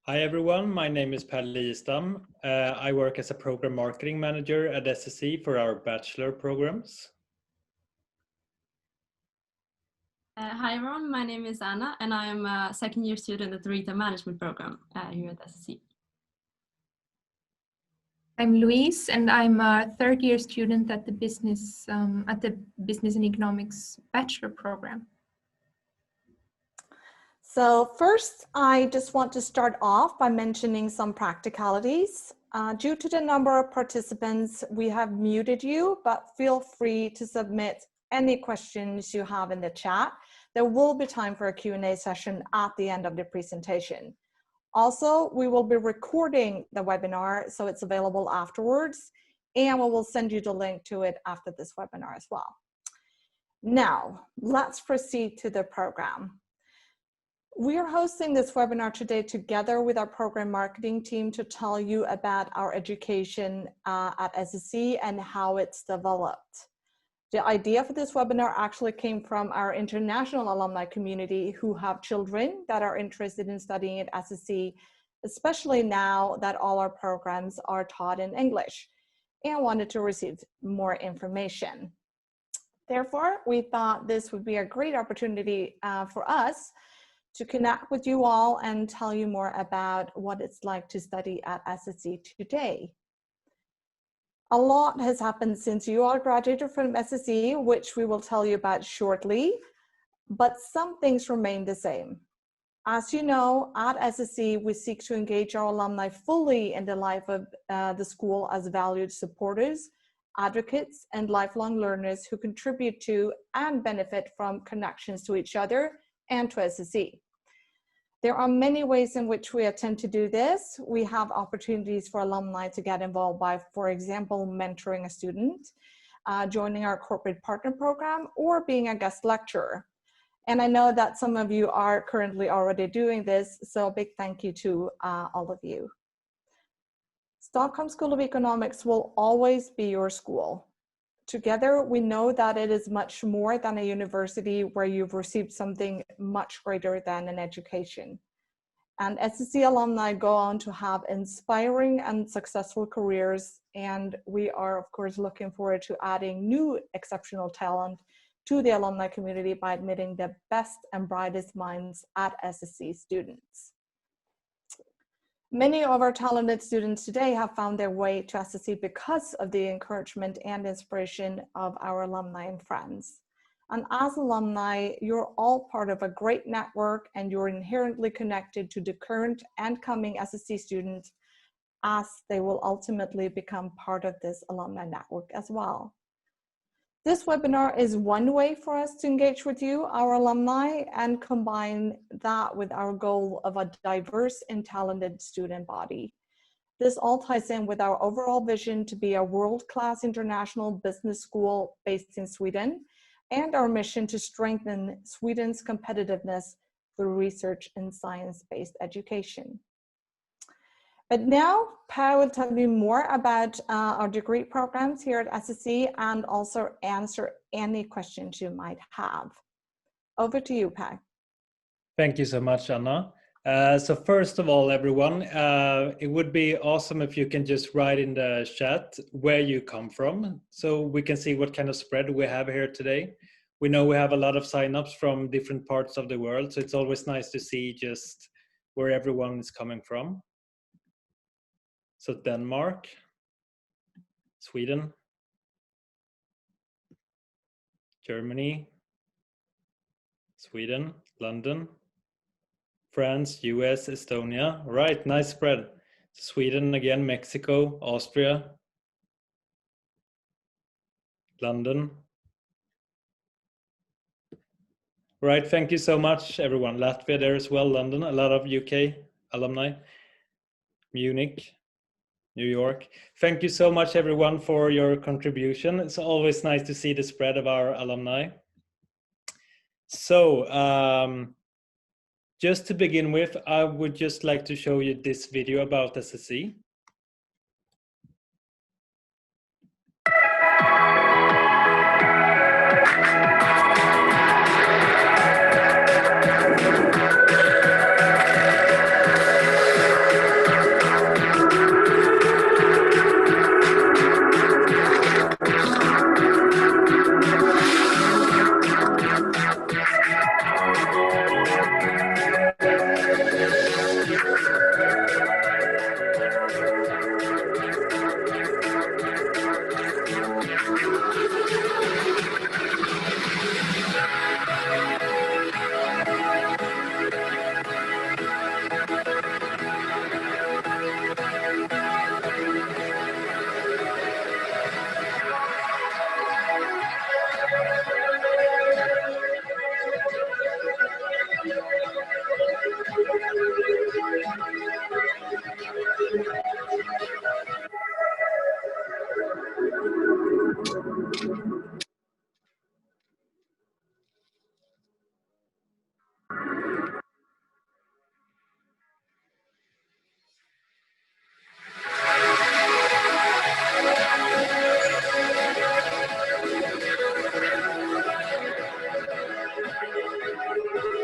Hi everyone, my name is Per Liestam. I work as a program marketing manager at SSE for our bachelor programs. Hi everyone, my name is Anna and I am a second year student at the retail management program here at SSE. I'm Louise and I'm a third year student at the Business and Economics Bachelor program. So first, I just want to start off by mentioning some practicalities. Due to the number of participants, we have muted you, but feel free to submit any questions you have in the chat. There will be time for a Q&A session at the end of the presentation. Also, we will be recording the webinar, so it's available afterwards, and we will send you the link to it after this webinar as well. Now, let's proceed to the program. We are hosting this webinar today together with our program marketing team to tell you about our education at SSE and how it's developed. The idea for this webinar actually came from our international alumni community who have children that are interested in studying at SSE, especially now that all our programs are taught in English, and wanted to receive more information. Therefore, we thought this would be a great opportunity for us to connect with you all and tell you more about what it's like to study at SSE today. A lot has happened since you all graduated from SSE, which we will tell you about shortly, but some things remain the same. As you know, at SSE, we seek to engage our alumni fully in the life of the school as valued supporters, advocates, and lifelong learners who contribute to and benefit from connections to each other and to SSE. There are many ways in which we attempt to do this. We have opportunities for alumni to get involved by, for example, mentoring a student, joining our corporate partner program, or being a guest lecturer. And I know that some of you are currently already doing this, so a big thank you to all of you. Stockholm School of Economics will always be your school. Together, we know that it is much more than a university where you've received something much greater than an education. And SSE alumni go on to have inspiring and successful careers, and we are, of course, looking forward to adding new exceptional talent to the alumni community by admitting the best and brightest minds at SSE students. Many of our talented students today have found their way to SSE because of the encouragement and inspiration of our alumni and friends. And as alumni, you're all part of a great network and you're inherently connected to the current and coming SSE students as they will ultimately become part of this alumni network as well. This webinar is one way for us to engage with you, our alumni, and combine that with our goal of a diverse and talented student body. This all ties in with our overall vision to be a world-class international business school based in Sweden, and our mission to strengthen Sweden's competitiveness through research and science-based education. But now, Per will tell you more about our degree programs here at SSE and also answer any questions you might have. Over to you, Per. Thank you so much, Anna. So first of all, everyone, it would be awesome if you can just write in the chat where you come from so we can see what kind of spread we have here today. We know we have a lot of signups from different parts of the world, so it's always nice to see just where everyone is coming from. So Denmark, Sweden, Germany, Sweden, London, France, US, Estonia. Right, nice spread. Sweden again, Mexico, Austria, London. Right, thank you so much, everyone. Latvia there as well, London, a lot of UK alumni, Munich, New York. Thank you so much, everyone, for your contribution. It's always nice to see the spread of our alumni. So, just to begin with, I would just like to show you this video about SSE.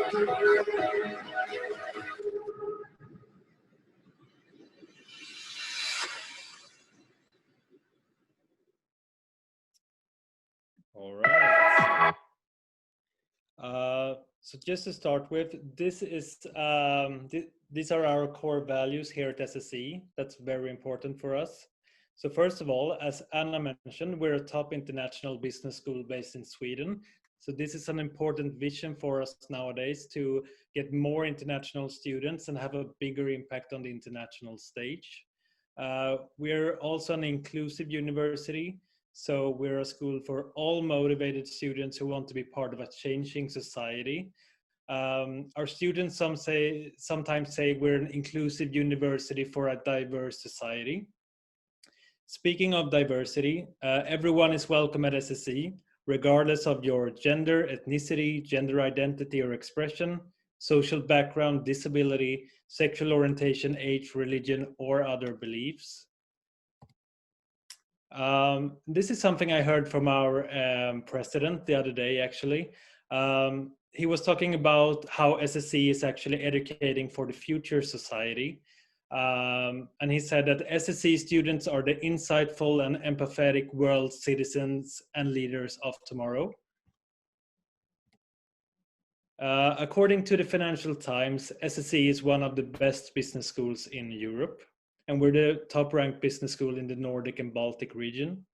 All right. So just to start with, these are our core values here at SSE. That's very important for us. So first of all, as Anna mentioned, we're a top international business school based in Sweden. So this is an important vision for us nowadays to get more international students and have a bigger impact on the international stage. We're also an inclusive university. So we're a school for all motivated students who want to be part of a changing society. Our students sometimes say we're an inclusive university for a diverse society. Speaking of diversity, everyone is welcome at SSE, regardless of your gender, ethnicity, gender identity or expression, social background, disability, sexual orientation, age, religion, or other beliefs. This is something I heard from our president the other day, actually. He was talking about how SSE is actually educating for the future society. And he said that SSE students are the insightful and empathetic world citizens and leaders of tomorrow. According to the Financial Times, SSE is one of the best business schools in Europe, and we're the top ranked business school in the Nordic and Baltic region.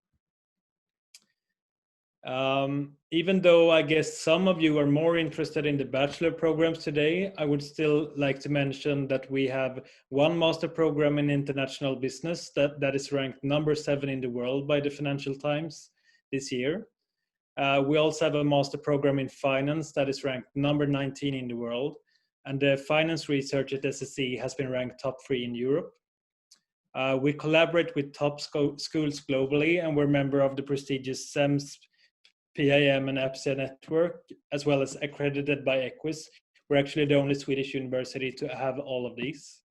Even though I guess some of you are more interested in the bachelor programs today, I would still like to mention that we have one master program in international business that is ranked number 7 in the world by the Financial Times this year. We also have a master program in finance that is ranked number 19 in the world. And the finance research at SSE has been ranked top 3 in Europe. We collaborate with top schools globally, and we're member of the prestigious SEMS, PIM and EPSA network, as well as accredited by Equis. We're actually the only Swedish university to have all of these.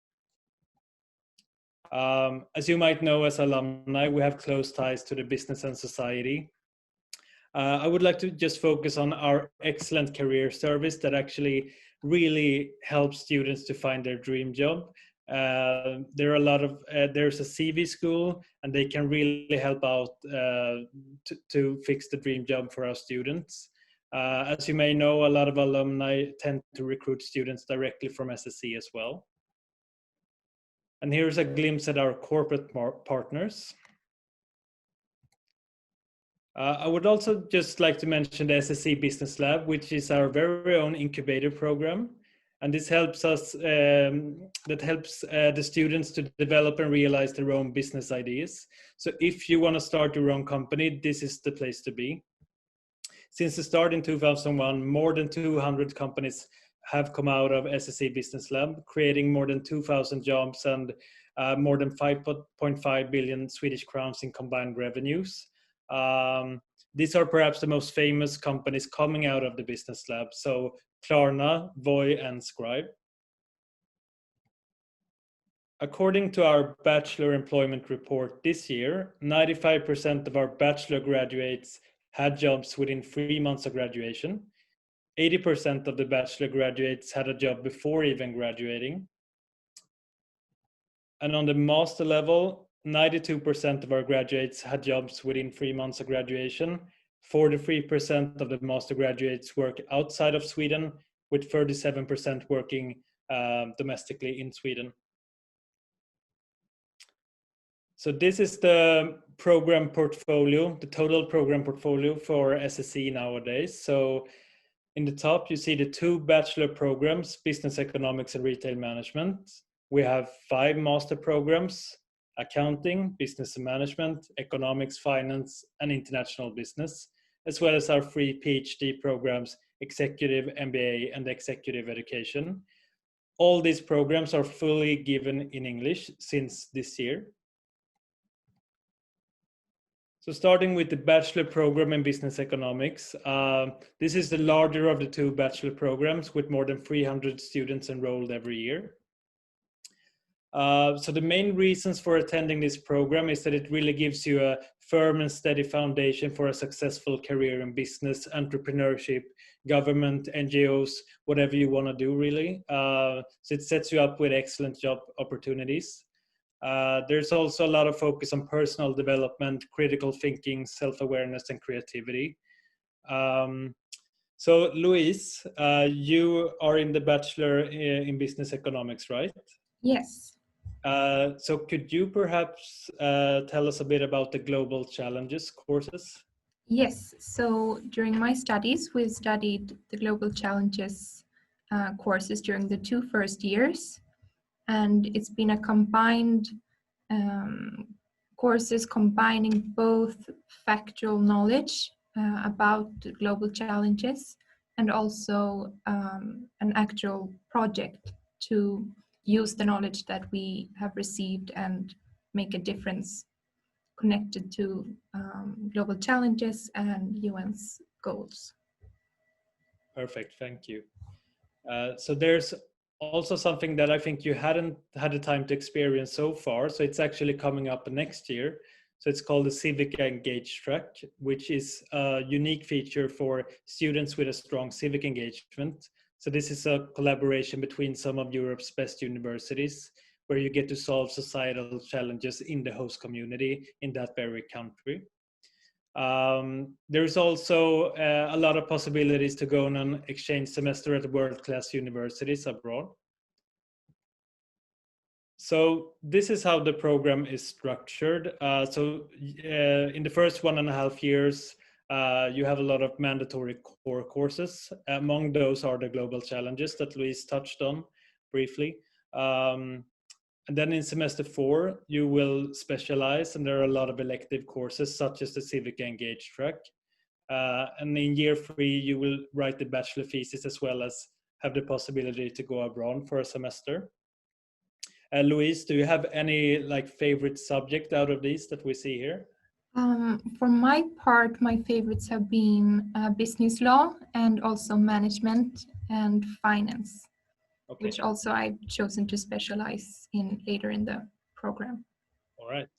As you might know, as alumni, we have close ties to the business and society. I would like to just focus on our excellent career service that actually really helps students to find their dream job. There are a lot of there's a CV school, and they can really help out to fix the dream job for our students. As you may know, a lot of alumni tend to recruit students directly from SSE as well. And here's a glimpse at our corporate partners. I would also just like to mention the SSE Business Lab, which is our very own incubator program. And this helps us, the students to develop and realize their own business ideas. So if you want to start your own company, this is the place to be. Since the start in 2001, more than 200 companies have come out of SSE Business Lab, creating more than 2,000 jobs and more than 5.5 billion Swedish crowns in combined revenues. These are perhaps the most famous companies coming out of the Business Lab. So Klarna, Voi, and Scribe. According to our Bachelor employment report this year, 95% of our Bachelor graduates had jobs within 3 months of graduation. 80% of the Bachelor graduates had a job before even graduating. And on the master level, 92% of our graduates had jobs within 3 months of graduation. 43% of the master graduates work outside of Sweden, with 37% working domestically in Sweden. So this is the program portfolio, the total program portfolio for SSE nowadays. So in the top, you see the 2 bachelor programs, business economics and retail management. We have 5 master programs, accounting, business and management, economics, finance, and international business, as well as our 3 PhD programs, executive MBA and executive education. All these programs are fully given in English since this year. So starting with the bachelor program in business economics, this is the larger of the 2 bachelor programs with more than 300 students enrolled every year. So the main reasons for attending this program is that it really gives you a firm and steady foundation for a successful career in business, entrepreneurship, government, NGOs, whatever you want to do really. So it sets you up with excellent job opportunities. There's also a lot of focus on personal development, critical thinking, self-awareness, and creativity. So Louise, you are in the Bachelor in Business Economics, right? Yes. So could you perhaps tell us a bit about the Global Challenges courses? Yes, so during my studies, we studied the Global Challenges courses during the 2 first years, and it's been a combined courses combining both factual knowledge about global challenges and also an actual project to use the knowledge that we have received and make a difference connected to global challenges and UN's goals. Perfect, thank you. So there's also something that I think you hadn't had the time to experience so far. So it's actually coming up next year. So it's called the Civic Engage track, which is a unique feature for students with a strong civic engagement. So this is a collaboration between some of Europe's best universities, where you get to solve societal challenges in the host community in that very country. There's also a lot of possibilities to go on an exchange semester at world-class universities abroad. So this is how the program is structured. In the first 1.5 years, you have a lot of mandatory core courses. Among those are the global challenges that Louise touched on briefly. And then in semester 4, you will specialize, and there are a lot of elective courses such as the Civic Engage track. And in year 3, you will write the bachelor thesis as well as have the possibility to go abroad for a semester. Louise, do you have any favorite subject out of these that we see here? For my part, my favorites have been business law and also management and finance, okay, which also I've chosen to specialize in later in the program. All right.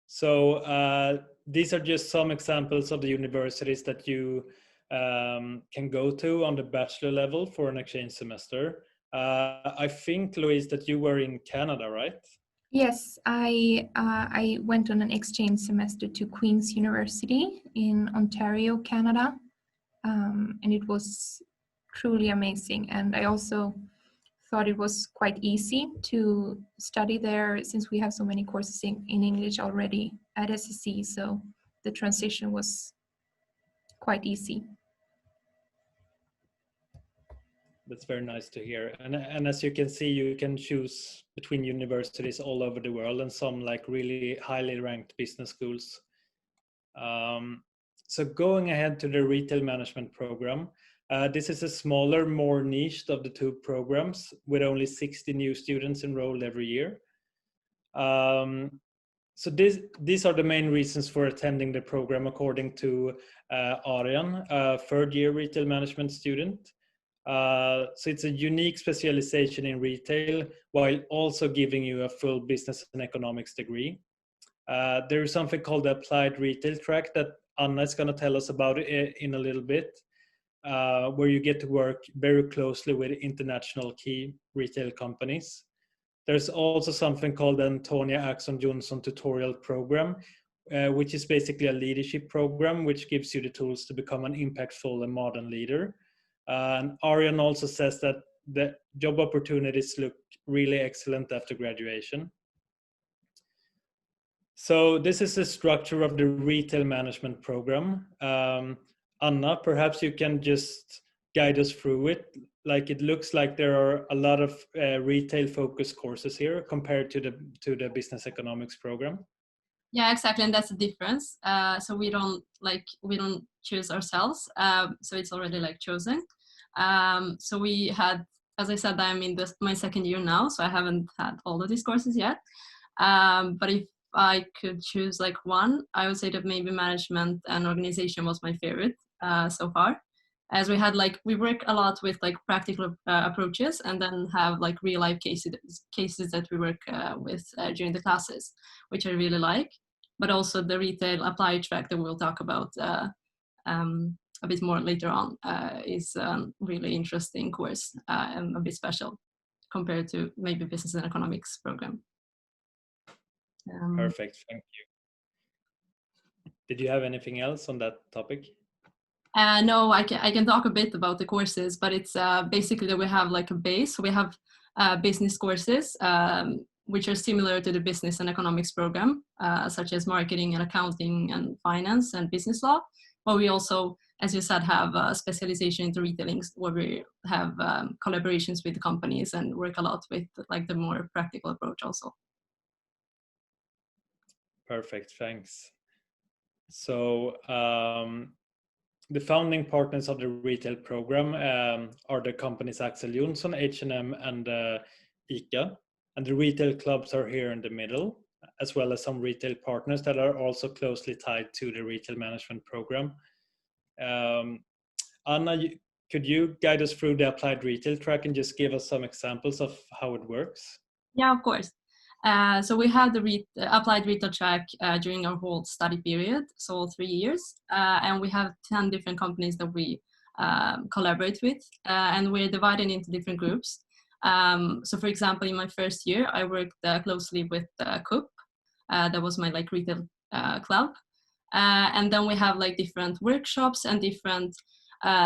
So these are just some examples of the universities that you can go to on the bachelor level for an exchange semester. I think, Louise, that you were in Canada, right? Yes, I went on an exchange semester to Queen's University in Ontario, Canada, and it was truly amazing. And I also thought it was quite easy to study there since we have so many courses in English already at SSE, so the transition was quite easy. That's very nice to hear. And as you can see, you can choose between universities all over the world and some really highly ranked business schools. So going ahead to the retail management program, this is a smaller, more niched of the 2 programs with only 60 new students enrolled every year. So these are the main reasons for attending the program according to Arian, a 3rd-year retail management student. So it's a unique specialization in retail while also giving you a full business and economics degree. There is something called the applied retail track that Anna is going to tell us about in a little bit, where you get to work very closely with international key retail companies. There's also something called the Antonia Axon Johnson tutorial program, which is basically a leadership program which gives you the tools to become an impactful and modern leader. And Arian also says that the job opportunities look really excellent after graduation. So this is the structure of the retail management program. Anna, perhaps you can just guide us through it. It looks like there are a lot of retail focused courses here compared to the business economics program. Yeah, exactly, and that's the difference. So we don't choose ourselves. So it's already chosen. So we had, as I said, I'm in my 2nd year now, so I haven't had all of these courses yet. But if I could choose one, I would say that maybe management and organization was my favorite so far. as we had we work a lot with practical approaches, and then have real life cases that we work with during the classes, which I really like. But also the retail applied track that we'll talk about a bit more later on is a really interesting course and a bit special compared to maybe business and economics program. Perfect, thank you. Did you have anything else on that topic? No, I can talk a bit about the courses, but it's basically that we have a base. We have business courses, which are similar to the business and economics program, such as marketing and accounting and finance and business law. But we also, as you said, have a specialization into retailing, where we have collaborations with companies and work a lot with the more practical approach also. Perfect, thanks. So the founding partners of the retail program are the companies Axel Johnson, H&M, and ICA. And the retail clubs are here in the middle, as well as some retail partners that are also closely tied to the retail management program. Anna, could you guide us through the applied retail track and just give us some examples of how it works? Yeah, of course. So we had the applied retail track during our whole study period, so 3 years, and we have 10 different companies that we collaborate with, and we're divided into different groups. So for example, in my first year, I worked closely with Coop. That was my retail club. And then we have different workshops and different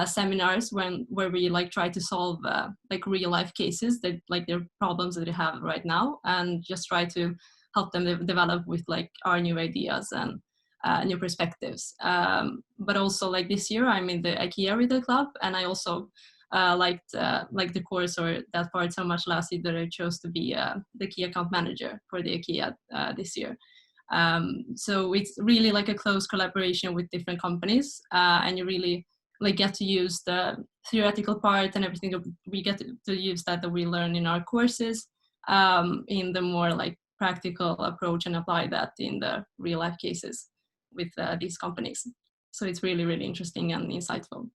seminars where we try to solve real life cases that their problems that they have right now, and just try to help them develop with our new ideas and new perspectives. But also this year I'm in the IKEA retail club, and I also liked the course or that part so much last year that I chose to be the key account manager for the IKEA this year. So it's really a close collaboration with different companies, and you really get to use the theoretical part and everything that we get to use that we learn in our courses in the more practical approach, and apply that in the real life cases with these companies. So it's really, really interesting and insightful.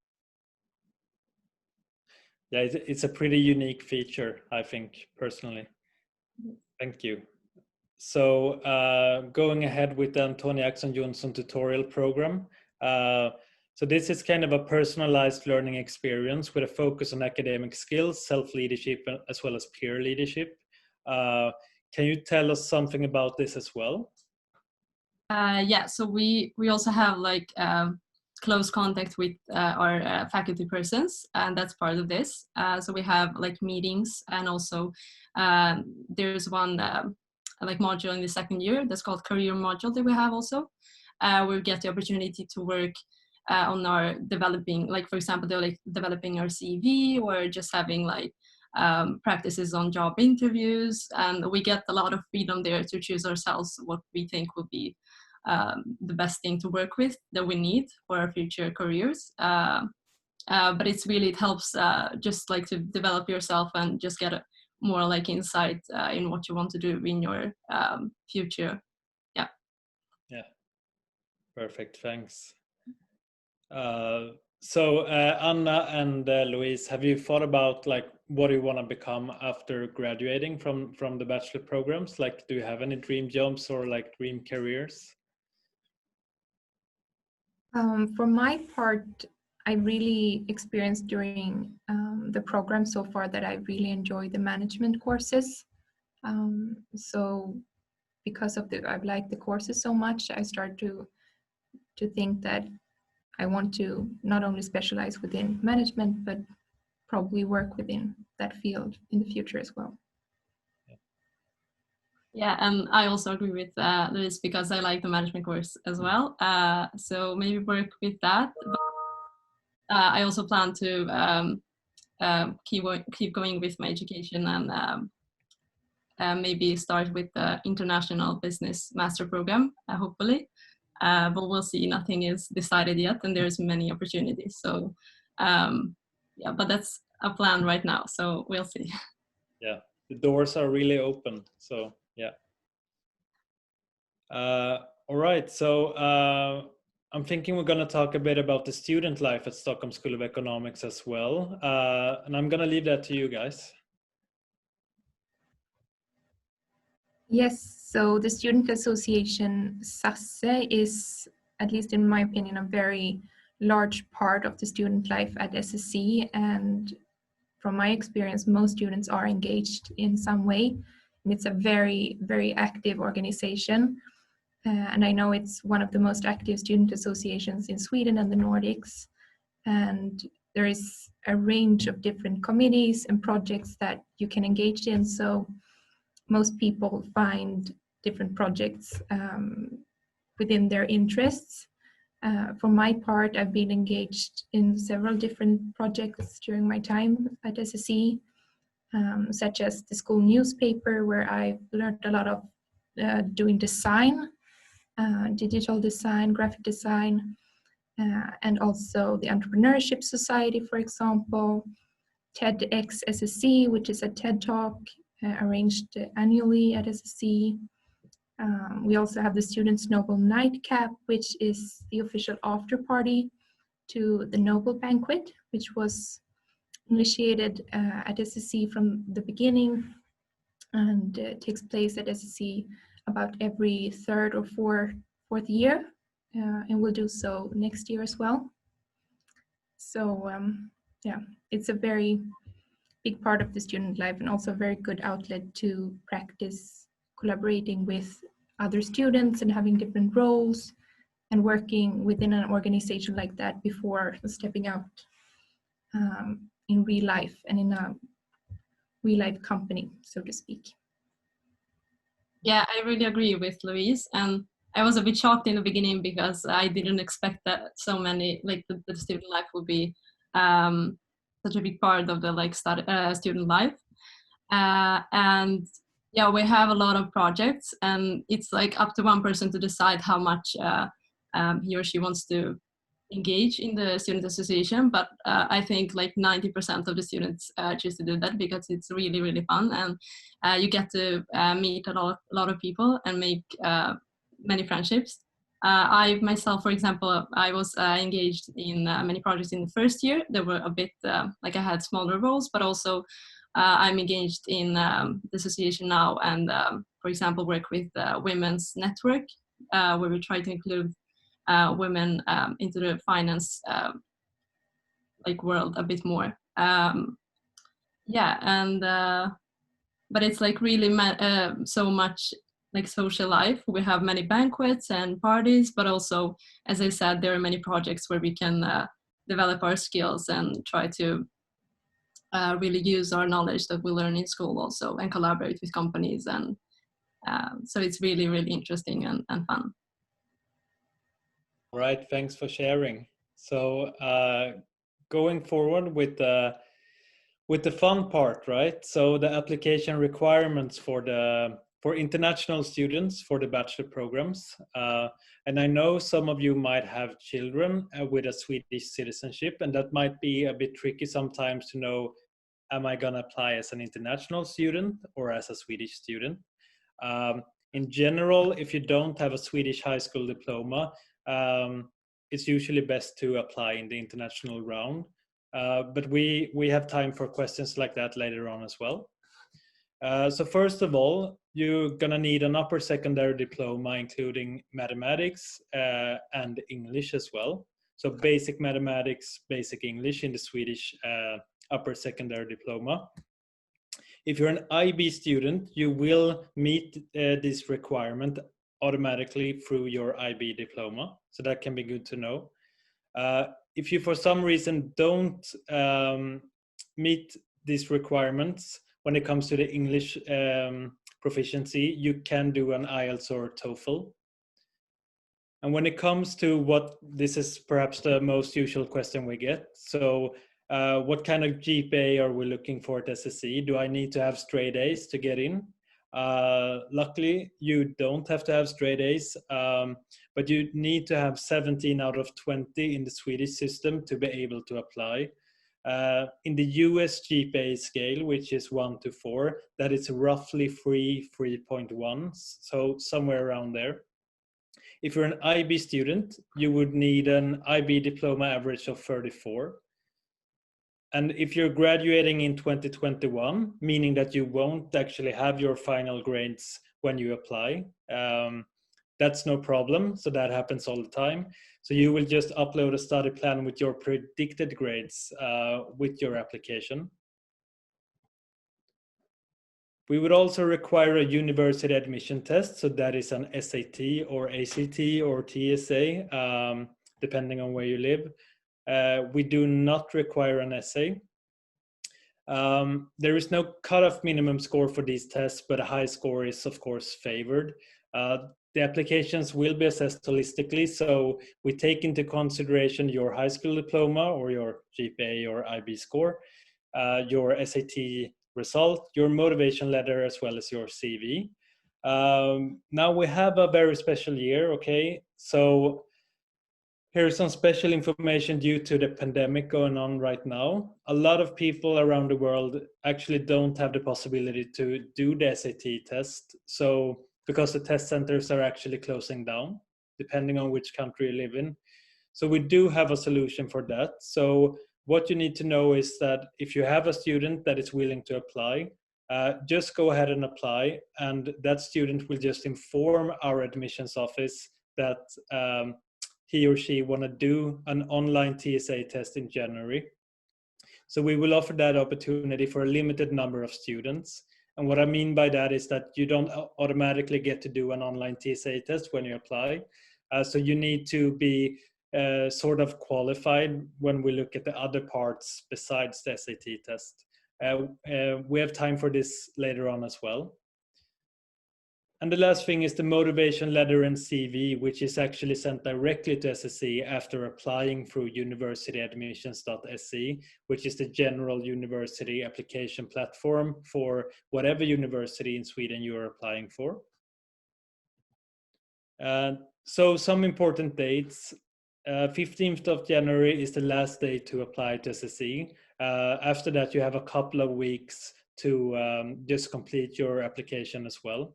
Yeah, it's a pretty unique feature, I think, personally. Thank you. So going ahead with the Antonia Axel Johnson tutorial program. So this is kind of a personalized learning experience with a focus on academic skills, self-leadership, as well as peer leadership. Can you tell us something about this as well? Yeah, so we also have close contact with our faculty persons, and that's part of this. So we have meetings, and also there's one module in the second year that's called career module that we have also. We get the opportunity to work on our developing, for example, they're developing our CV, or just having practices on job interviews, and we get a lot of freedom there to choose ourselves what we think will be the best thing to work with that we need for our future careers. But it's really, it helps just to develop yourself and just get a more insight in what you want to do in your future. Yeah. Yeah. Perfect. Thanks. So Anna and Louise, have you thought about what you want to become after graduating from the bachelor programs? Do you have any dream jobs or dream careers? For my part, I really experienced during the program so far that I really enjoy the management courses. So because of I've liked the courses so much, I start to think that I want to not only specialize within management, but probably work within that field in the future as well. Yeah, and I also agree with Louise, because I like the management course as well. So maybe work with that. But, I also plan to keep going with my education, and maybe start with the international business master program, hopefully. But we'll see. Nothing is decided yet, and there's many opportunities. So yeah, but that's a plan right now. So we'll see. Yeah, the doors are really open. So yeah. All right. So I'm thinking we're going to talk a bit about the student life at Stockholm School of Economics as well. And I'm going to leave that to you guys. Yes, so the Student Association SSE is, at least in my opinion, a very large part of the student life at SSE, and from my experience, most students are engaged in some way, and it's a very, very active organization. And I know it's one of the most active student associations in Sweden and the Nordics, and there is a range of different committees and projects that you can engage in, so most people find different projects within their interests. For my part, I've been engaged in several different projects during my time at SSE, such as the school newspaper, where I've learned a lot of doing design, digital design, graphic design, and also the Entrepreneurship Society, for example, TEDx SSE, which is a TED Talk arranged annually at SSE. We also have the Students' Nobel Nightcap, which is the official after party to the Nobel Banquet, which was initiated at SSE from the beginning and takes place at SSE about every third or fourth year, and will do so next year as well. So yeah, it's a very big part of the student life and also a very good outlet to practice collaborating with other students and having different roles and working within an organization like that before stepping out in real life and in a real life company, so to speak. Yeah, I really agree with Louise, and I was a bit shocked in the beginning because I didn't expect that so many, like the student life would be such a big part of the student life. And yeah, we have a lot of projects, and it's like up to one person to decide how much he or she wants to engage in the student association, but I think like 90% of the students choose to do that because it's really, really fun, and you get to meet a lot of people and make many friendships. I myself, for example, I was engaged in many projects in the first year. They were a bit like I had smaller roles, but also I'm engaged in the association now, and for example work with Women's Network, where we try to include women into the finance world a bit more. Yeah, and but it's like really so much like social life. We have many banquets and parties, but also, as I said, there are many projects where we can develop our skills and try to really use our knowledge that we learn in school also and collaborate with companies, and so it's really, really interesting and fun. All right, thanks for sharing. So going forward with the fun part, right? So the application requirements for international students for the bachelor programs. And I know some of you might have children with a Swedish citizenship, and that might be a bit tricky sometimes to know, am I gonna apply as an international student or as a Swedish student? In general, if you don't have a Swedish high school diploma, it's usually best to apply in the international round. But we have time for questions like that later on as well. So first of all, you're gonna need an upper secondary diploma, including mathematics and English as well. So basic mathematics, basic English in the Swedish upper secondary diploma. If you're an IB student, you will meet this requirement automatically through your IB diploma. So that can be good to know. If you for some reason don't meet these requirements when it comes to the English proficiency, you can do an IELTS or TOEFL. And when it comes to this is perhaps the most usual question we get. So what kind of GPA are we looking for at SSE? Do I need to have straight A's to get in? Luckily, you don't have to have straight A's, but you need to have 17 out of 20 in the Swedish system to be able to apply. In the US GPA scale, which is 1 to 4, that is roughly 3.1, so somewhere around there. If you're an IB student, you would need an IB diploma average of 34. And if you're graduating in 2021, meaning that you won't actually have your final grades when you apply, that's no problem. So that happens all the time. So you will just upload a study plan with your predicted grades with your application. We would also require a university admission test. So that is an SAT or ACT or TSA, depending on where you live. We do not require an essay. There is no cutoff minimum score for these tests, but a high score is of course favored. The applications will be assessed holistically, so we take into consideration your high school diploma or your GPA or IB score, your SAT result, your motivation letter, as well as your CV. Now we have a very special year, okay? So here's some special information due to the pandemic going on right now. A lot of people around the world actually don't have the possibility to do the SAT test. So because the test centers are actually closing down, depending on which country you live in. So we do have a solution for that. So what you need to know is that if you have a student that is willing to apply, just go ahead and apply, and that student will just inform our admissions office that he or she want to do an online TSA test in January. So we will offer that opportunity for a limited number of students. And what I mean by that is that you don't automatically get to do an online TSA test when you apply. So you need to be sort of qualified when we look at the other parts besides the SAT test. We have time for this later on as well. And the last thing is the motivation letter and CV, which is actually sent directly to SSE after applying through universityadmissions.se, which is the general university application platform for whatever university in Sweden you are applying for. So some important dates. 15th of January is the last day to apply to SSE. After that, you have a couple of weeks to just complete your application as well.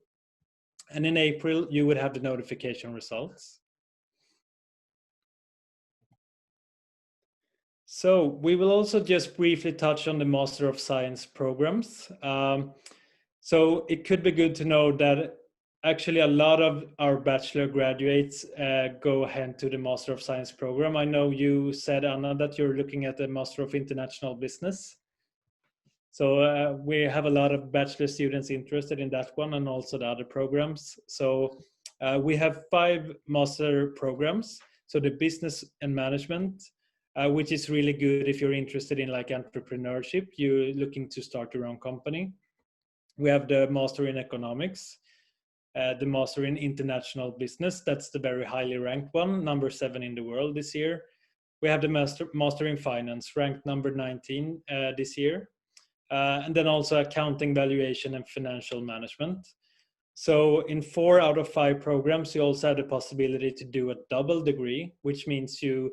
And in April, you would have the notification results. So we will also just briefly touch on the Master of Science programs. So it could be good to know that actually a lot of our bachelor graduates go ahead to the Master of Science program. I know you said, Anna, that you're looking at the Master of International Business. So we have a lot of bachelor students interested in that one and also the other programs. So we have 5 master programs. So the business and management, which is really good if you're interested in like entrepreneurship, you're looking to start your own company. We have the master in economics, the master in international business. That's the very highly ranked one, number 7 in the world this year. We have the master in finance, ranked number 19 this year. And then also accounting, valuation, and financial management. So in 4 out of 5 programs, you also have the possibility to do a double degree, which means you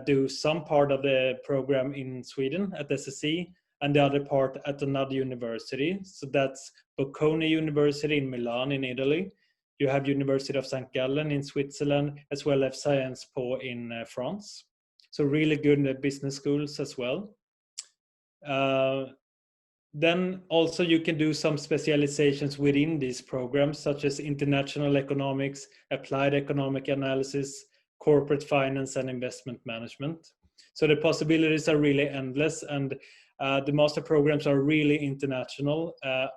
do some part of the program in Sweden at SSE and the other part at another university. So that's Bocconi University in Milan in Italy. You have University of St. Gallen in Switzerland, as well as Sciences Po in France. So really good business schools as well. Then also you can do some specializations within these programs, such as international economics, applied economic analysis, corporate finance, and investment management. So the possibilities are really endless, and the master programs are really international.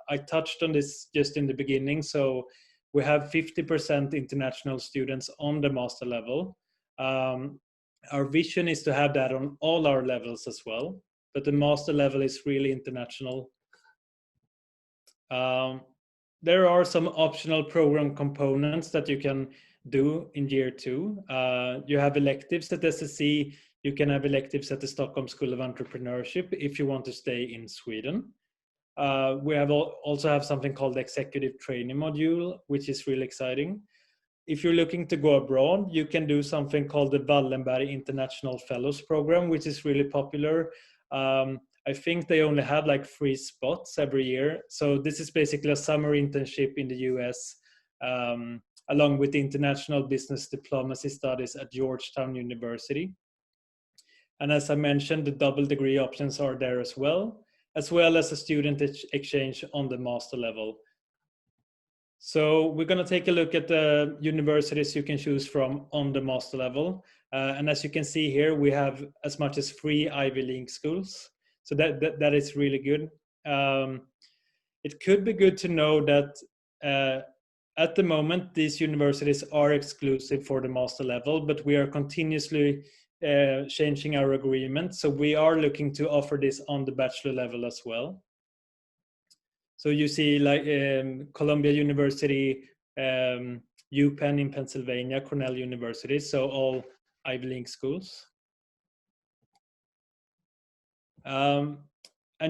I touched on this just in the beginning. So we have 50% international students on the master level. Our vision is to have that on all our levels as well, but the master level is really international. There are some optional program components that you can do in year 2. You have electives at SSE. You can have electives at the Stockholm School of Entrepreneurship if you want to stay in Sweden. We have also have something called the Executive Training Module, which is really exciting. If you're looking to go abroad, you can do something called the Wallenberg International Fellows Program, which is really popular. I think they only have like 3 spots every year. So this is basically a summer internship in the US along with International Business Diplomacy Studies at Georgetown University. And as I mentioned, the double degree options are there as well as a student exchange on the master level. So we're going to take a look at the universities you can choose from on the master level. And as you can see here, we have as much as 3 Ivy League schools. So that is really good. It could be good to know that at the moment, these universities are exclusive for the master level, but we are continuously changing our agreement. So we are looking to offer this on the bachelor level as well. So you see like Columbia University, UPenn in Pennsylvania, Cornell University, so all Ivy League schools. And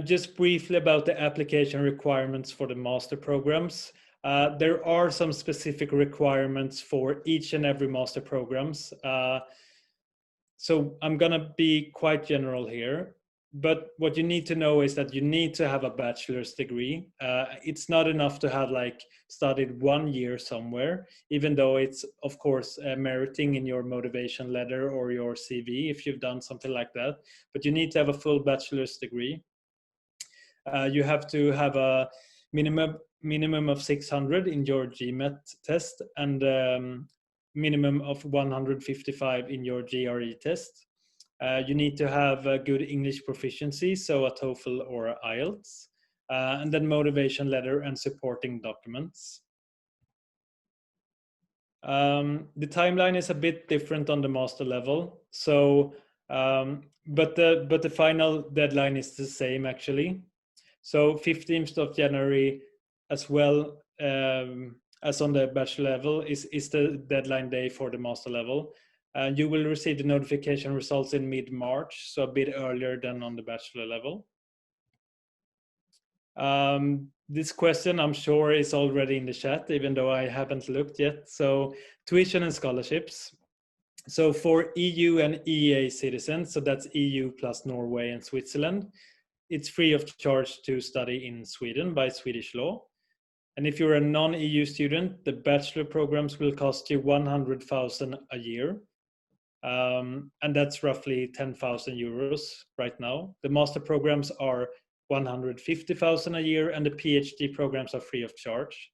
just briefly about the application requirements for the master programs. There are some specific requirements for each and every master programs. So I'm gonna be quite general here. But what you need to know is that you need to have a bachelor's degree. It's not enough to have like studied 1 year somewhere, even though it's of course meriting in your motivation letter or your CV if you've done something like that. But you need to have a full bachelor's degree. You have to have a minimum of 600 in your GMAT test and minimum of 155 in your GRE test. You need to have a good English proficiency, so a TOEFL or a IELTS, and then motivation letter and supporting documents. The timeline is a bit different on the master level, so but the final deadline is the same actually. So 15th of January as well as on the bachelor level is the deadline day for the master level. You will receive the notification results in mid-March, so a bit earlier than on the bachelor level. This question I'm sure is already in the chat, even though I haven't looked yet. So tuition and scholarships. So for EU and EEA citizens, so that's EU plus Norway and Switzerland, it's free of charge to study in Sweden by Swedish law. And if you're a non-EU student, the bachelor programs will cost you 100,000 a year. And that's roughly 10,000 euros right now. The master programs are 150,000 a year and the PhD programs are free of charge.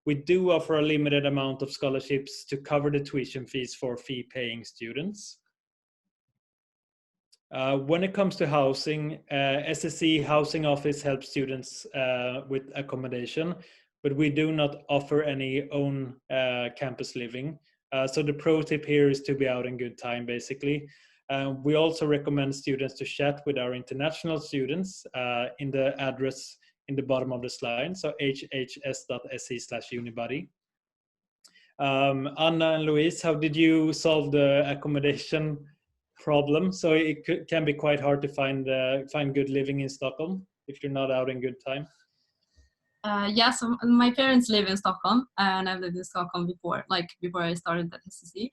We do offer a limited amount of scholarships to cover the tuition fees for fee-paying students. When it comes to housing, SSE Housing Office helps students with accommodation, but we do not offer any own campus living. So the pro tip here is to be out in good time, basically. We also recommend students to chat with our international students in the address in the bottom of the slide, so hhs.se/unibuddy. Anna and Louise, how did you solve the accommodation problem? So it can be quite hard to find good living in Stockholm if you're not out in good time. Yeah, so my parents live in Stockholm, and I've lived in Stockholm before I started at SSE.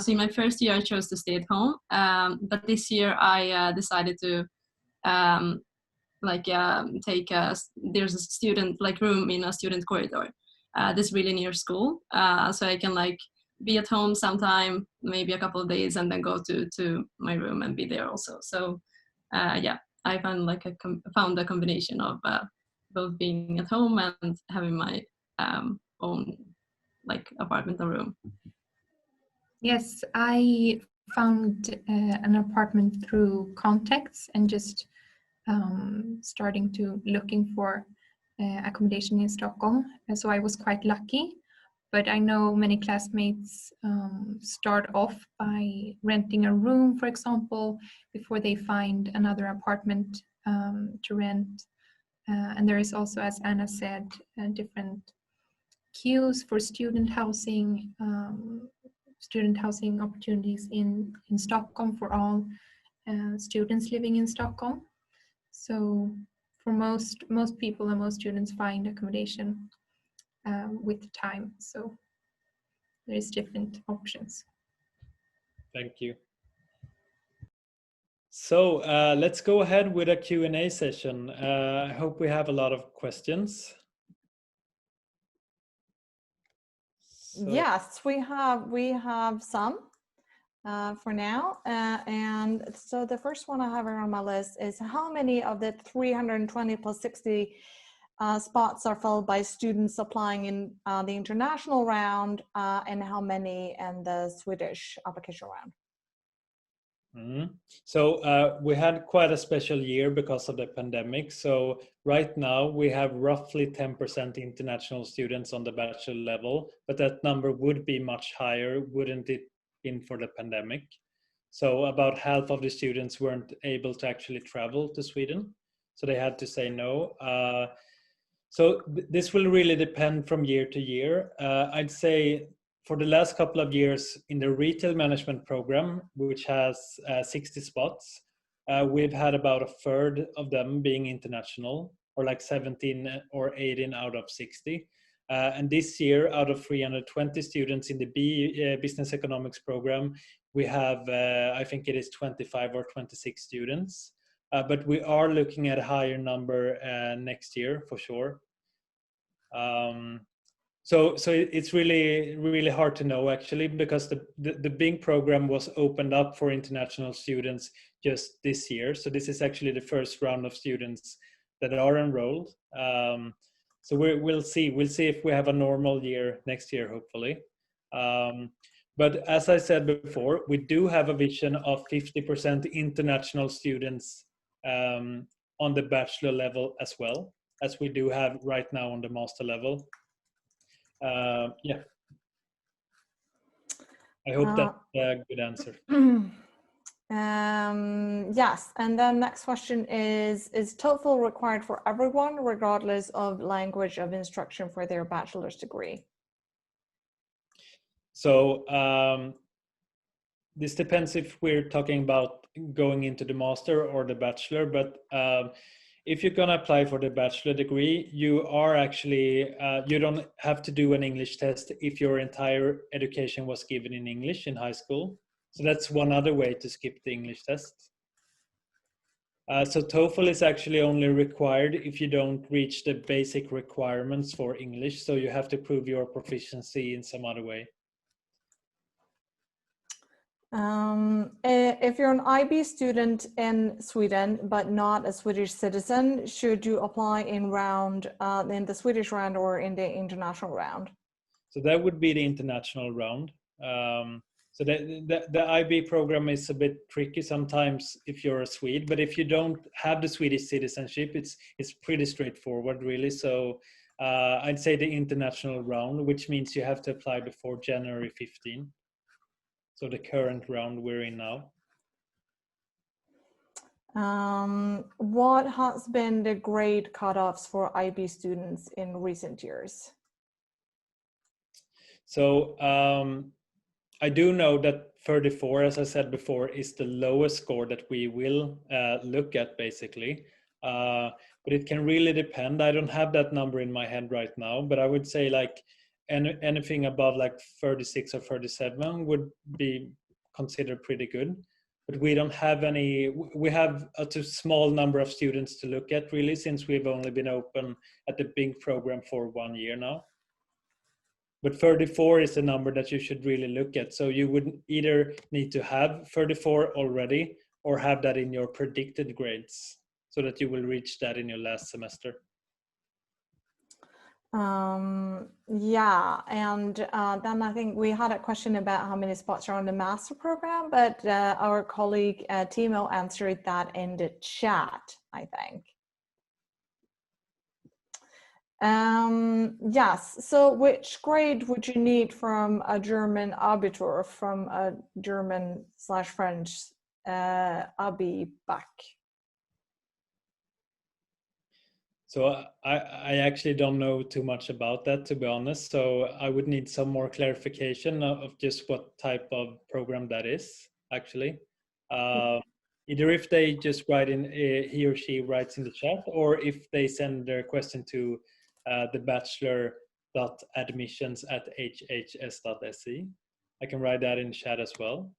So in my first year, I chose to stay at home, but this year I decided to there's a student room in a student corridor that's really near school, so I can be at home sometime, maybe a couple of days, and then go to my room and be there also. So yeah, I found found a combination of both being at home and having my own apartment or room. Yes, I found an apartment through contacts and just starting to looking for accommodation in Stockholm. And so I was quite lucky, but I know many classmates start off by renting a room, for example, before they find another apartment to rent. And there is also, as Anna said, different queues for student housing opportunities in Stockholm for all students living in Stockholm. So for most people and most students find accommodation with time. So there's different options. Thank you. So let's go ahead with a Q&A session. I hope we have a lot of questions. So. Yes, we have some for now. And so the first one I have here on my list is how many of the 320 plus 60 spots are filled by students applying in the international round, and how many in the Swedish application round? So we had quite a special year because of the pandemic. So right now we have roughly 10% international students on the bachelor level, but that number would be much higher, wouldn't it, been for the pandemic? So about half of the students weren't able to actually travel to Sweden, so they had to say no. This will really depend from year to year. I'd say for the last couple of years in the retail management program, which has 60 spots, we've had about a third of them being international, or like 17 or 18 out of 60. And this year, out of 320 students in the business economics program, we have, I think it is 25 or 26 students. But we are looking at a higher number next year for sure. So it's really hard to know actually, because the Bing program was opened up for international students just this year. So this is actually the first round of students that are enrolled. So we'll see if we have a normal year next year, hopefully. But as I said before, we do have a vision of 50% international students on the bachelor level as well, as we do have right now on the master level. Yeah. I hope that's a good answer. Yes, and then next question is TOEFL required for everyone, regardless of language of instruction, for their bachelor's degree? So this depends if we're talking about going into the master or the bachelor, but if you're gonna apply for the bachelor degree, you are actually, you don't have to do an English test if your entire education was given in English in high school. So that's one other way to skip the English test. So TOEFL is actually only required if you don't reach the basic requirements for English. So you have to prove your proficiency in some other way. If you're an IB student in Sweden but not a Swedish citizen, should you apply in the Swedish round or in the international round? So that would be the international round. So the IB program is a bit tricky sometimes if you're a Swede, but if you don't have the Swedish citizenship, it's pretty straightforward really. So I'd say the international round, which means you have to apply before January 15. So the current round we're in now. What has been the grade cutoffs for IB students in recent years? So I do know that 34, as I said before, is the lowest score that we will look at basically. But it can really depend. I don't have that number in my head right now, but I would say like anything above like 36 or 37 would be considered pretty good. But we don't have any, we have a too small number of students to look at really, since we've only been open at the Bing program for 1 year now. But 34 is the number that you should really look at. So you would either need to have 34 already or have that in your predicted grades so that you will reach that in your last semester. Yeah, and then I think we had a question about how many spots are on the master program, but our colleague Timo answered that in the chat, I think. Yes, so which grade would you need from a German Abitur, from a German/French Abi back? So I actually don't know too much about that, to be honest. So I would need some more clarification of just what type of program that is, actually. Either if they just write in, he or she writes in the chat, or if they send their question to the bachelor.admissions@hhs.se. I can write that in the chat as well.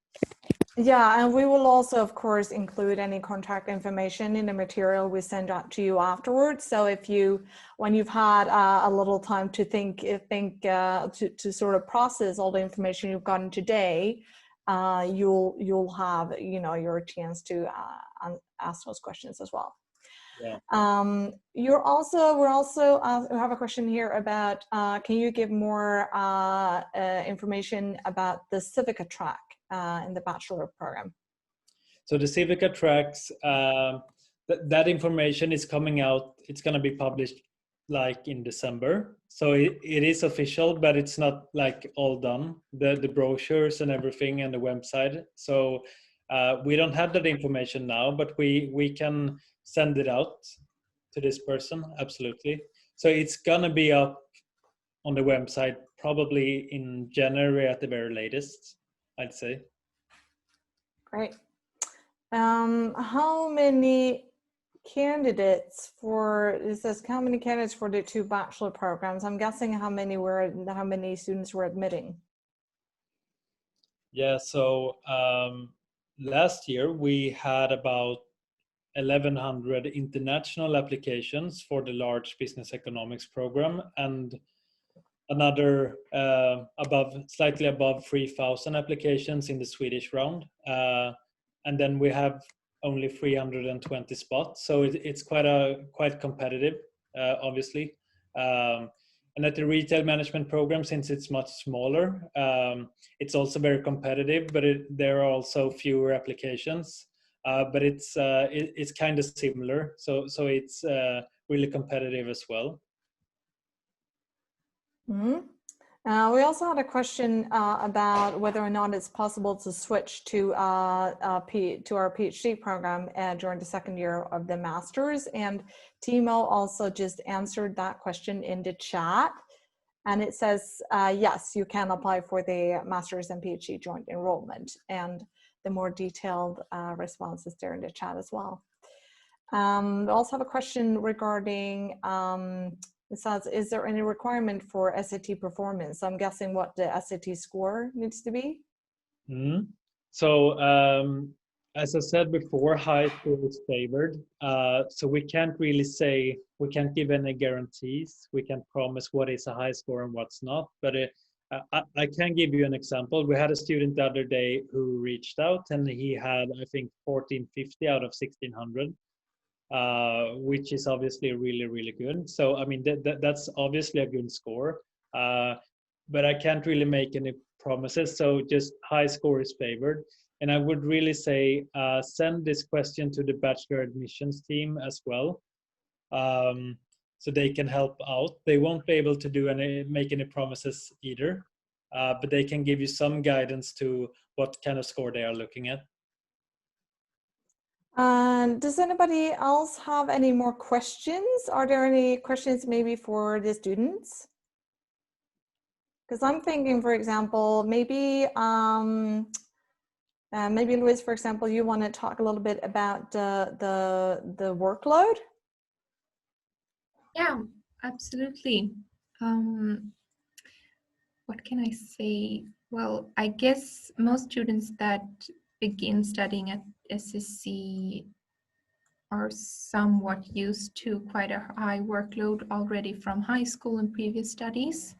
Yeah, and we will also, of course, include any contact information in the material we send out to you afterwards. So if you, when you've had a little time to think to sort of process all the information you've gotten today, you'll have, you know, your chance to ask those questions as well. Yeah. We have a question here about, can you give more information about the Civica track in the Bachelor program? So the Civica tracks, that information is coming out. It's going to be published like in December. So it is official, but it's not like all done. The brochures and everything and the website. So we don't have that information now, but we can send it out to this person. Absolutely. So it's going to be up on the website probably in January at the very latest, I'd say. Great. How many candidates for, it says how many candidates for the 2 Bachelor programs? I'm guessing how many students were admitting? Yeah, so last year we had about 1,100 international applications for the large business economics program, and another slightly above 3,000 applications in the Swedish round. And then we have only 320 spots, so it's quite competitive, obviously. And at the retail management program, since it's much smaller, it's also very competitive, but there are also fewer applications. But it's kind of similar, so it's really competitive as well. Mm-hmm. We also had a question about whether or not it's possible to switch to our PhD program during the second year of the Masters. And Timo also just answered that question in the chat. And it says, yes, you can apply for the Masters and PhD joint enrollment. And the more detailed response is there in the chat as well. We also have a question regarding, it says, is there any requirement for SAT performance? I'm guessing what the SAT score needs to be. Mm-hmm. So as I said before, high score is favored. So we can't really say, we can't give any guarantees. We can't promise what is a high score and what's not. But I can give you an example. We had a student the other day who reached out, and he had, I think, 1450 out of 1600. Which is obviously really, really good. So, I mean, that's obviously a good score, but I can't really make any promises. So just high score is favored. And I would really say, send this question to the Bachelor admissions team as well, so they can help out. They won't be able to make any promises either, but they can give you some guidance to what kind of score they are looking at. Does anybody else have any more questions? Are there any questions maybe for the students? Because I'm thinking, for example, maybe Louise, for example, you want to talk a little bit about the workload? Yeah, absolutely. What can I say? Well, I guess most students that begin studying at SSE are somewhat used to quite a high workload already from high school and previous studies.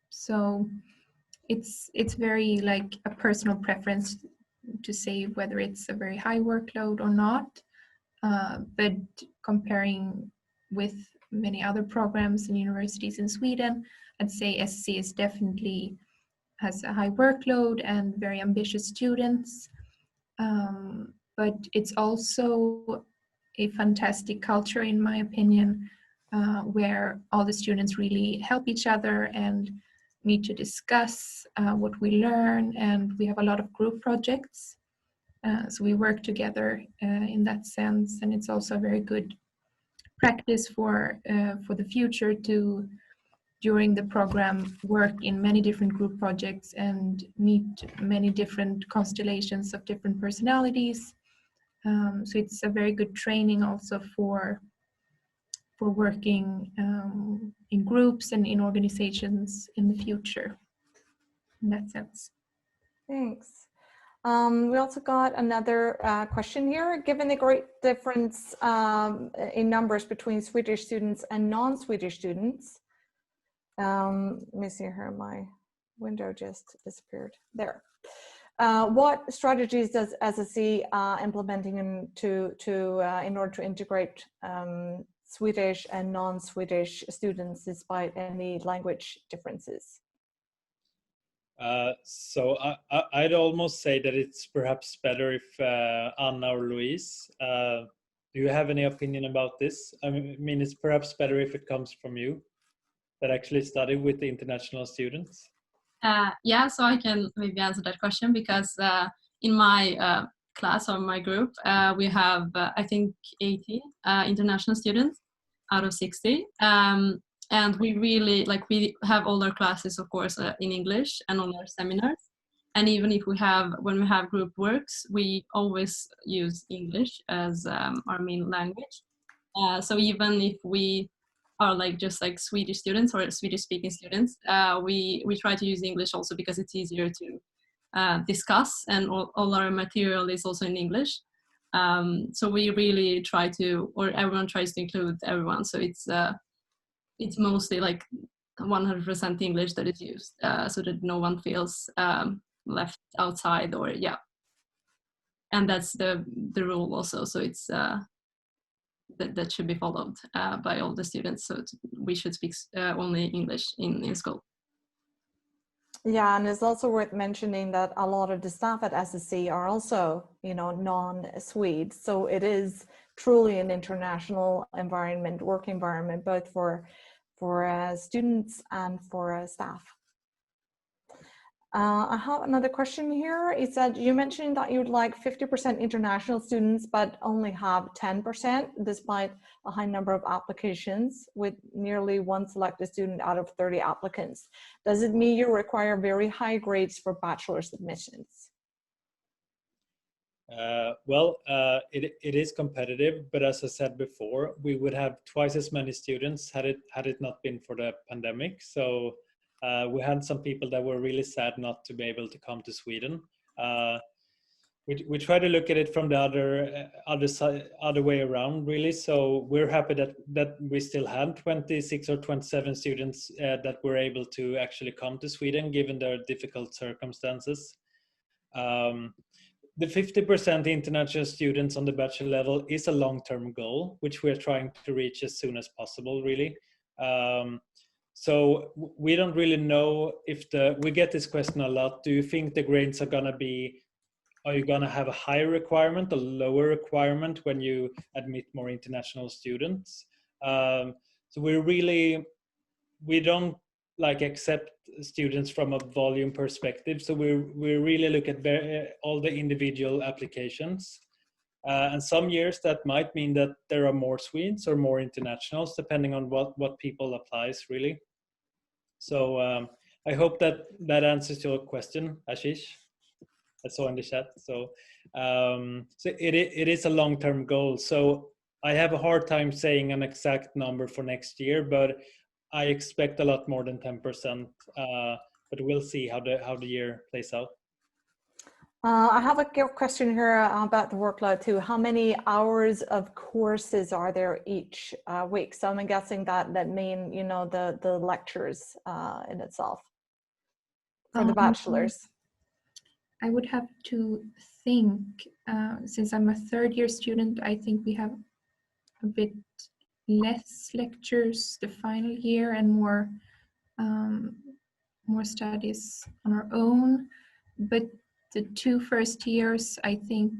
So it's very like a personal preference to say whether it's a very high workload or not. But comparing with many other programs and universities in Sweden, I'd say SSE is definitely has a high workload and very ambitious students. But it's also a fantastic culture, in my opinion, where all the students really help each other and meet to discuss what we learn, and we have a lot of group projects. So we work together in that sense, and it's also a very good practice for the future to, during the program, work in many different group projects and meet many different constellations of different personalities. So it's a very good training also for working in groups and in organizations in the future, in that sense. Thanks. We also got another question here. Given the great difference in numbers between Swedish students and non-Swedish students, let me see here, my window just disappeared. There. What strategies does SSE implementing in order to integrate Swedish and non-Swedish students despite any language differences? So I'd almost say that it's perhaps better if Anna or Louise, do you have any opinion about this? I mean, it's perhaps better if it comes from you that actually study with the international students. Yeah, so I can maybe answer that question because in my class or my group, we have, I think, 80 international students out of 60. And we really, like, we have all our classes, of course, in English and all our seminars. And even if when we have group works, we always use English as our main language. So even if we are just Swedish students or Swedish speaking students, we try to use English also because it's easier to discuss, and all our material is also in English. So we really try to, or everyone tries to include everyone. So it's mostly 100% English that is used, so that no one feels left outside, or yeah. And that's the rule also. So it's that should be followed by all the students. So we should speak only English in school. Yeah, and it's also worth mentioning that a lot of the staff at SSE are also, non-Swede. So it is truly an international environment, work environment, both for students and for staff. I have another question here. It said, you mentioned that you'd like 50% international students, but only have 10% despite a high number of applications, with nearly one selected student out of 30 applicants. Does it mean you require very high grades for bachelor submissions? It is competitive, but as I said before, we would have twice as many students had it not been for the pandemic. So we had some people that were really sad not to be able to come to Sweden. We try to look at it from the other way around, really. So we're happy that we still had 26 or 27 students that were able to actually come to Sweden given their difficult circumstances. The 50% international students on the bachelor level is a long-term goal, which we're trying to reach as soon as possible, really. So we don't really know if we get this question a lot. Do you think the grades are you gonna have a higher requirement, a lower requirement when you admit more international students? So we don't accept students from a volume perspective. So we really look at all the individual applications. And some years that might mean that there are more Swedes or more internationals, depending on what people applies, really. So I hope that answers your question, Ashish. I saw in the chat. So it is a long-term goal. So I have a hard time saying an exact number for next year, but I expect a lot more than 10%. But we'll see how the year plays out. I have a question here about the workload too. How many hours of courses are there each week? So I'm guessing that mean, the lectures in itself for the bachelors. I would have to think, since I'm a third-year student, I think we have a bit less lectures the final year and more studies on our own. But the 2 first years, I think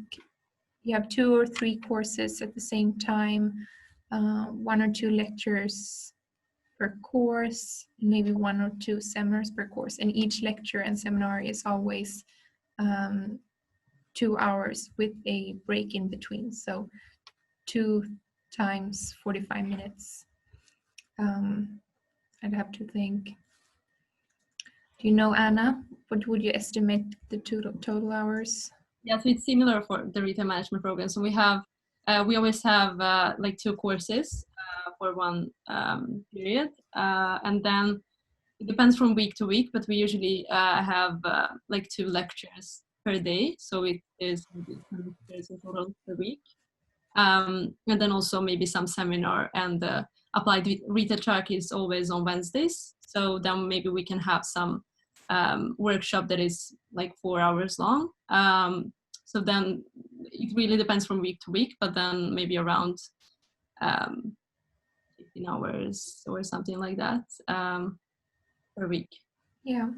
you have 2 or 3 courses at the same time, 1 or 2 lectures per course, maybe 1 or 2 seminars per course. And each lecture and seminar is always 2 hours with a break in between. So 2 times 45 minutes. I'd have to think. Do you know, Anna, what would you estimate the total hours? Yeah, so it's similar for the retail management program. So we always have 2 courses for one period, and then it depends from week to week, but we usually have 2 lectures per day, so it is maybe 100 credits in total per week. And then also maybe some seminar, and applied retail track is always on Wednesdays. So then maybe we can have some workshop that is like 4 hours long. So then it really depends from week to week, but then maybe around 15 hours or something like that per week. Yeah.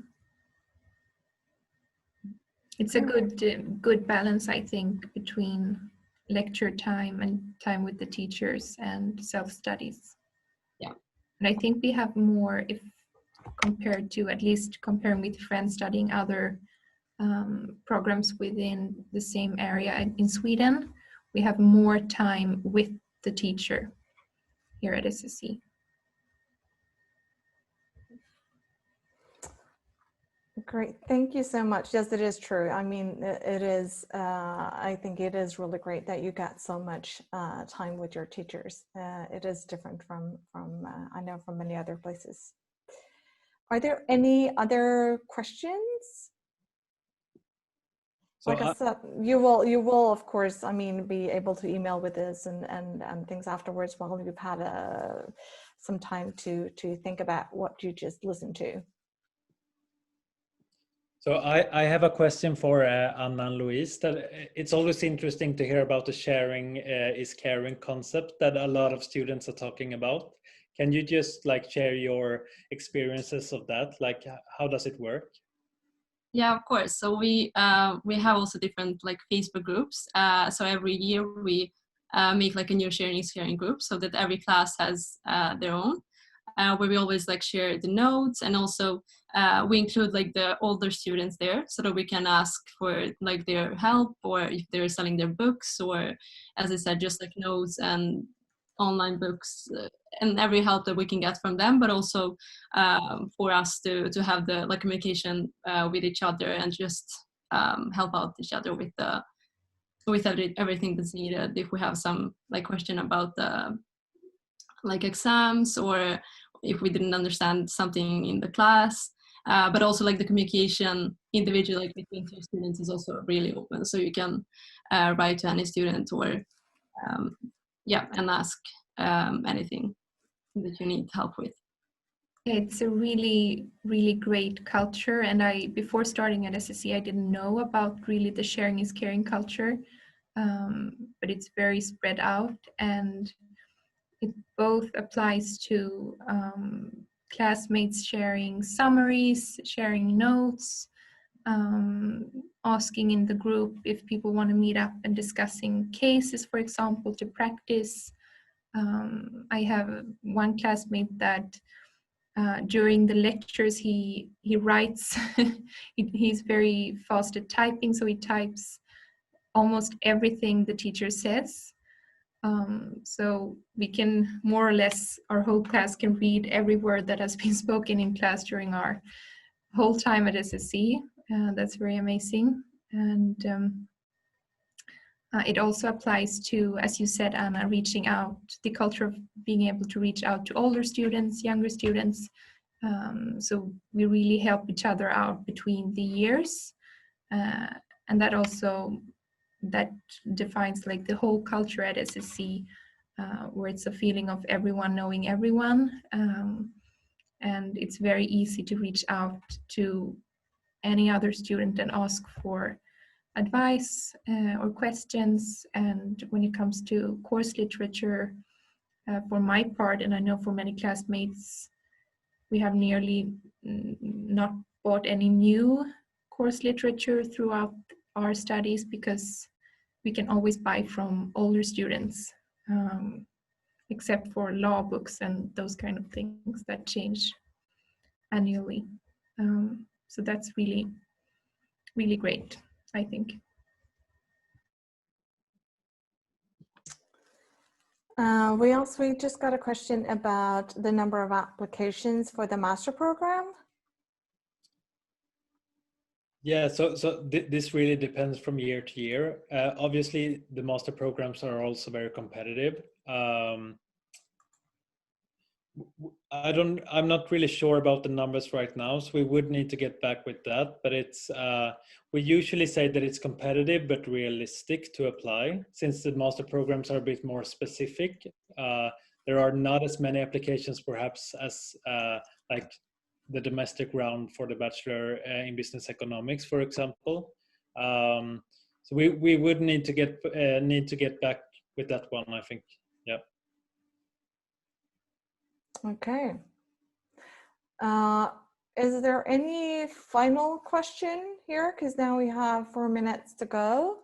It's a good balance, I think, between lecture time and time with the teachers and self-studies. Yeah. And I think we have more, if compared to, at least comparing with friends studying other programs within the same area in Sweden, we have more time with the teacher here at SSE. Great, thank you so much. Yes, it is true. I mean, it is, I think it is really great that you got so much time with your teachers. It is different from I know, from many other places. Are there any other questions? So like I said, you will of course, I mean, be able to email with this and things afterwards while you've had some time to think about what you just listened to. So I have a question for Anna and Louise. That it's always interesting to hear about the sharing is caring concept that a lot of students are talking about. Can you just like share your experiences of that? Like, how does it work? Yeah, of course. So we have also different like Facebook groups. So every year we make like a new sharing is caring group, so that every class has their own. Where we always like share the notes, and also we include like the older students there, so that we can ask for like their help, or if they're selling their books, or as I said, just like notes and online books, and every help that we can get from them, but also for us to have the like communication with each other, and just help out each other with everything that's needed. If we have some like question about the like exams, or if we didn't understand something in the class, but also like the communication individually, like between two students, is also really open. So you can write to any student, or yeah, and ask anything that you need help with. It's a really, really great culture. And before starting at SSE, I didn't know about really the sharing is caring culture, but it's very spread out, and it both applies to classmates sharing summaries, sharing notes, asking in the group if people want to meet up and discussing cases, for example, to practice. I have one classmate that during the lectures he writes. He's very fast at typing, so he types almost everything the teacher says. So we can more or less, our whole class can read every word that has been spoken in class during our whole time at SSE. That's very amazing. And it also applies to, as you said, Anna, reaching out, the culture of being able to reach out to older students, younger students. So we really help each other out between the years. And that also, that defines like the whole culture at SSE, where it's a feeling of everyone knowing everyone. And it's very easy to reach out to any other student and ask for advice or questions. And when it comes to course literature, for my part, and I know for many classmates, we have nearly not bought any new course literature throughout our studies, because we can always buy from older students, except for law books and those kind of things that change annually. So that's really, really great, I think. We just got a question about the number of applications for the master program. Yeah, so this really depends from year to year. Obviously, the master programs are also very competitive. I'm not really sure about the numbers right now, so we would need to get back with that. But it's we usually say that it's competitive but realistic to apply, since the master programs are a bit more specific. There are not as many applications perhaps as like the domestic round for the Bachelor in Business Economics, for example. So we would need to get back with that one, I think. Yeah. Okay. Is there any final question here? Because now we have 4 minutes to go.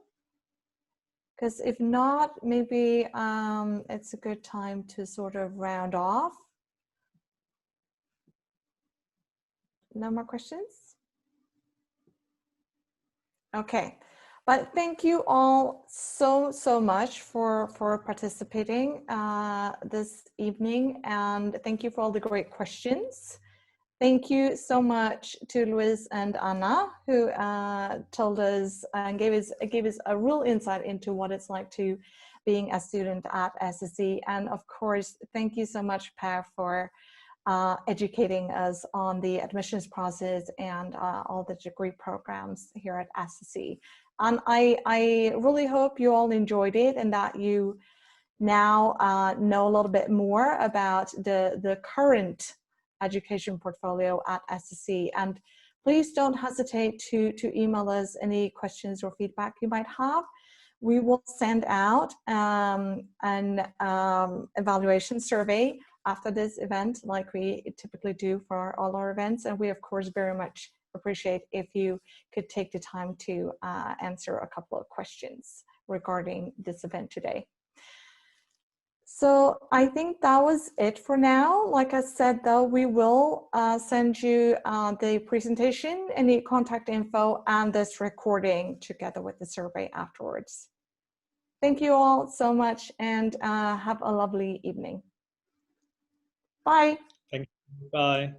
Because if not, maybe it's a good time to sort of round off. No more questions? Okay. But thank you all so much for participating this evening, and thank you for all the great questions. Thank you so much to Luis and Anna, who told us and gave us a real insight into what it's like to being a student at SSE. And of course, thank you so much, Per, for educating us on the admissions process and all the degree programs here at SSE. And I really hope you all enjoyed it and that you now know a little bit more about the current education portfolio at SSE. And please don't hesitate to email us any questions or feedback you might have. We will send out an evaluation survey after this event, like we typically do for all our events. And we, of course, very much appreciate if you could take the time to answer a couple of questions regarding this event today. So I think that was it for now. Like I said, though, we will send you the presentation, any contact info, and this recording together with the survey afterwards. Thank you all so much, and have a lovely evening. Bye. Thank you. Bye.